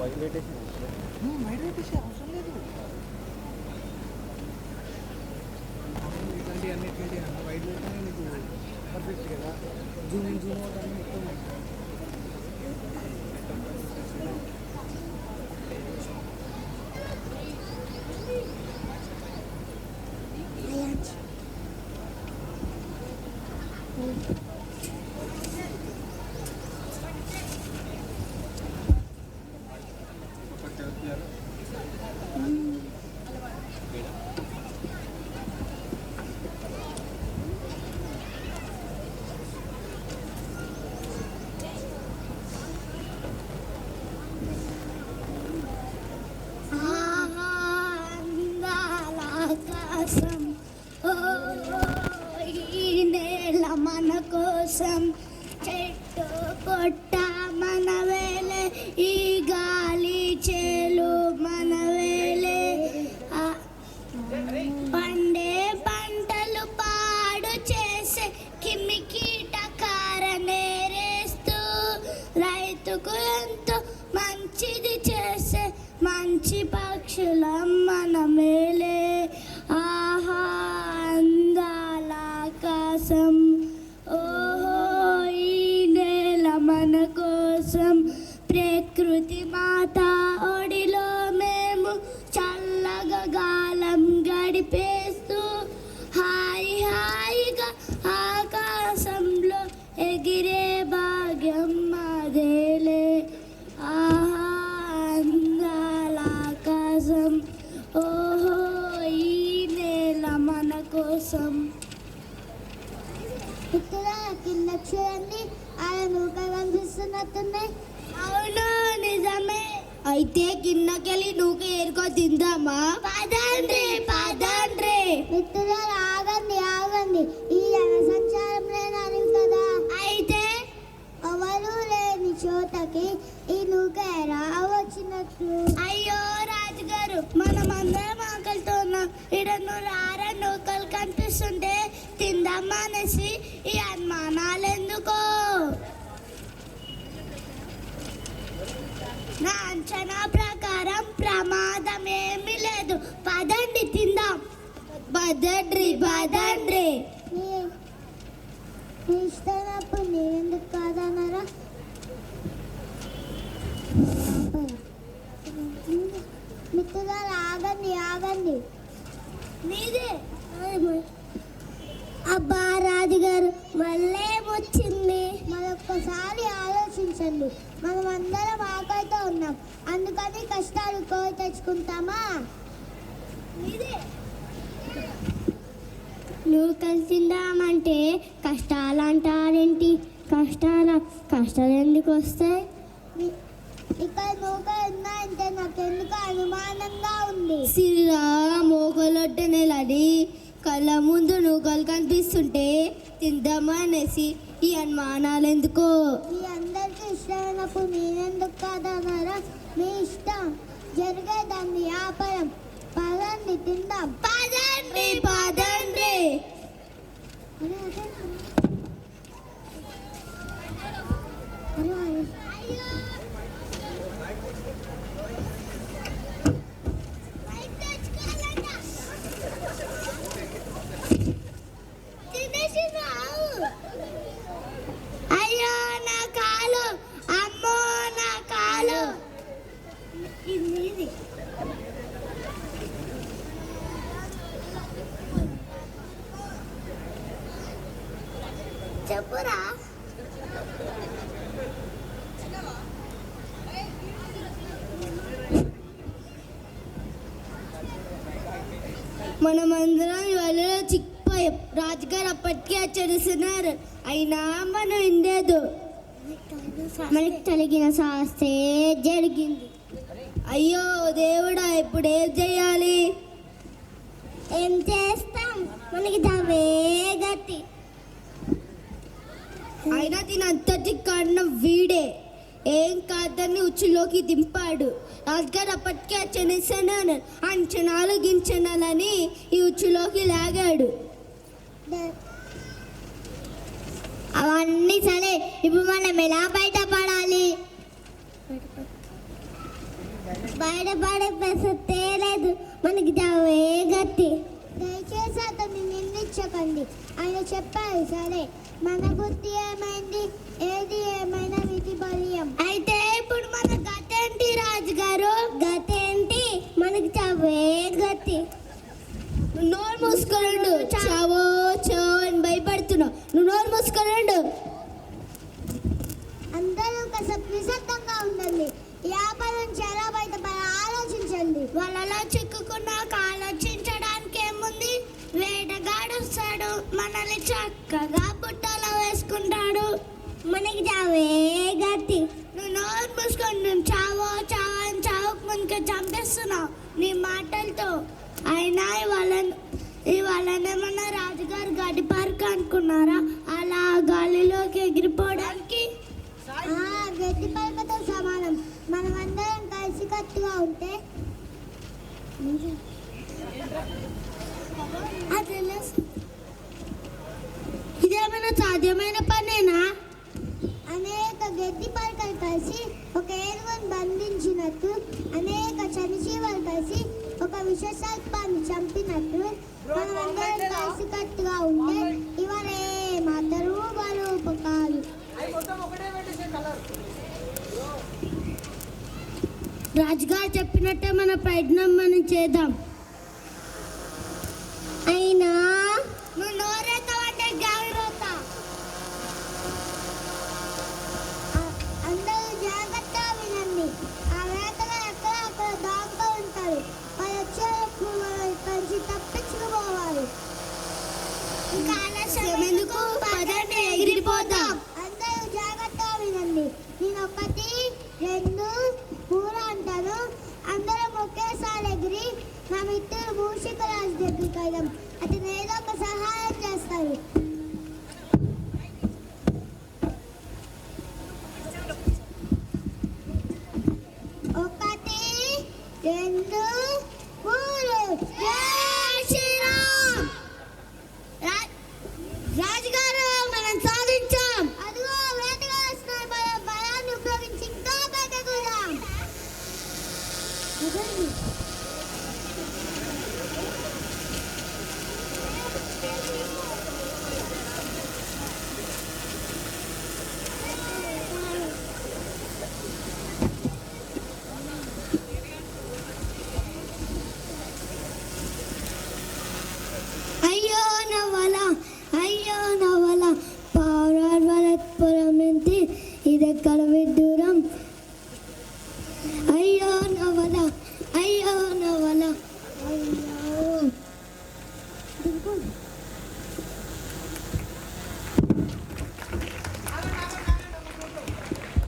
అవసరం లేదు. ఇట్లాంటి అన్నిటి వైట్ లైట్ నీకు పర్ఫెక్ట్ కదా. జూమ్ అవుట్ అన్నీ ఎక్కువ మన కోసం చెట్టు కొట్ట మన వేలే, ఈ గాలి చేలు మన వేలే, పండే పంటలు పాడు చేసే కిమి కీటకార నేరేస్తూ రైతుకు ఎంతో మంచిది చేసే మంచి పక్షులం మన మేలే. ఆహా అందాల ఆకాశం, ఓహో ఈ నేల మన కోసం, ప్రకృతి మాత ఒడిలో మేము చల్లగా గాలం గడిపేస్తూ హాయి హాయిగా ఆకాశంలో ఎగిరే భాగ్యం మాదేలే. ఆహా అందాల ఆకాశం, ఓహో ఈ నేల మన కోసం. ఇక్కడ కింద చూడండి, ఆయన నూకలు కనిపిస్తున్నట్టున్నాయి. అవును నిజమే. అయితే కిందకెళ్ళి నూక ఏరుకో తిందామా? పదండ్రి పదండ్రి. మిత్రులారా ఆగండి, ఈ సంచారం లేని కదా. అయితే ఎవరు లేని చోటకి ఈ నూక ఎలా వచ్చినట్లు? అయ్యో రాజుగారు, మనం అందరం ఆకలితో ఉన్నాం. ఇక్కడ రారా నూకలు కనిపిస్తుంటే తిందామా అనేసి ఈ అనుమానాలు ఎందుకో? నా అంచనా ప్రకారం ప్రమాదం ఏమీ లేదు. పదండి తిందాం. పదండ్రి పదండ్రి. నీ ఇష్టమైనప్పుడు నేనెందుకు కాదన్నారా? మిత్రులారా ఆగండి. నీదే. అబ్బా రాజుగారు, మళ్ళీ వచ్చింది. మరొక్కసారి ఆలోచించండి. మనం అందరం ఆకలితో ఉన్నాం, అందుకని కష్టాలు కోరి తెచ్చుకుంటామా? నువ్వు కలిసిందామంటే కష్టాలు అంటారేంటి? కష్టాలు ఎందుకు వస్తాయి? ఇక్కడ నూకలు ఉన్నాయంటే నాకెందుకు అనుమానంగా ఉంది. సిరా మోకలొట్టే నెలని కళ్ళ ముందు నూకలు కనిపిస్తుంటే తిందామా అనేసి ఈ అనుమానాలు ఎందుకో? మీ అందరికీ ఇష్టమైనప్పుడు నేనెందుకు కాదన్నారా? మీ ఇష్టం జరిగేదాన్ని వ్యాపారం. పదండి తిందాం. పదండి పదండి. అయ్యో నా కాలు, అమ్మో నా కాలు. ఇది చెప్పురా. మనమందరం వలలో చిక్కిపోయాం. రాజుగారు అప్పటికే హెచ్చరిస్తున్నారు, అయినా మనం ఇండేదు. మనకి తగిన శాస్తే జరిగింది. అయ్యో దేవుడా, ఇప్పుడు ఏం చేయాలి? ఏం చేస్తాం, మనకి దవే గతి. అయినా దీనంతటి కారణం వీడే. ఏం కాదని ఉచ్చులోకి దింపాడు. రాజుగారు అప్పటికే చెనిసెనాను అంచనాలు గించనాలని ఈ ఉచ్చులోకి లాగాడు. అవన్నీ సరే, ఇప్పుడు మనం ఎలా బయటపడాలి? బయటపడే ప్రసక్తే లేదు, మనకి అవే గతి. దయచేసి అతన్ని నిందించకండి, ఆయన చెప్పారు సరే. మన బుద్ధి ఏమైంది, ఏది ఏమైనా విధి బలీయం. అయితే ఇప్పుడు మన గతి ఏంటి రాజుగారు? గతి ఏంటి, మనకి అవే గతి. నోరు మూసుకోండు, చావో చావో అని భయపడుతున్నావు. నువ్వు నోరు మూసుకోండు. అందరూ కాసేపు నిశ్శబ్దంగా ఉండండి. ఈ ఆపద నుంచి ఎలా బయటపడాలో ఆలోచించండి. వాళ్ళలో చిక్కుకున్నాక ఆలోచించడానికి ఏముంది? వేటగాడు వస్తాడు, మనల్ని చక్కగా బుట్టలో వేసుకుంటాడు. మనకి అవే గతి. నువ్వు నోరు మూసుకొని మేము చావో చావో అని చావకు ముందుకే చంపేస్తున్నావు నీ మాటలతో. అయినా ఇవాళనేమన్నా రాజుగారు గడ్డి పార్క్ అనుకున్నారా అలా గాలిలోకి ఎగిరిపోవడానికి? గడ్డి పలకతో సమానం. మనమందరం కలిసికట్టుగా ఉంటే ఇదేమైనా సాధ్యమైన పనేనా? అనేక గడ్డి పలకలు కలిసి ఒక ఏనుగును బంధించినట్టు, అనేక చనిచీవలు కలిసి ఒక విషసర్పాన్ని చంపినట్టు మనమందరం కలిసికట్టుగా ఉంటే ఇవాళ మాత్రము బలోపకాలు. రాజుగారు చెప్పినట్టే మన ప్రయత్నం మనం చేద్దాం. అయినా నువ్వు నోరెత్తవంటే జాగ్రత్త. అందరూ జాగ్రత్తగా వినండి. ఆ వేటగా ఎక్కడ అక్కడ దాంతో ఉంటారు. వాళ్ళు వచ్చేటప్పుడు మనం ఇక్కడి నుంచి తప్పించుకుపోవాలి. ఇంకా ఆలస్యం ఎందుకు? పదండి ఎగిరిపోతాం. అందరూ జాగ్రత్తగా వినండి. నేను 1, 2, 3 అంటాను. అందరం ఒకేసారి ఎగిరి నా మిత్రుడు మూషిక రాజు దగ్గరికి వెళ్దాం. అతను ఏదో ఒక సహాయం చేస్తారు. 1, 2, 3. జై శ్రీరామ్! రాజుగారు మనం సాధించాం. అదిగో వేటగా వస్తున్న బలాన్ని ఉపయోగించి ఇంకా బయటకురాం. అయ్యో నవల, అయ్యో నవల, పౌరార్ వరత్పురం ఇంటి ఇదెక్కడ విడ్డు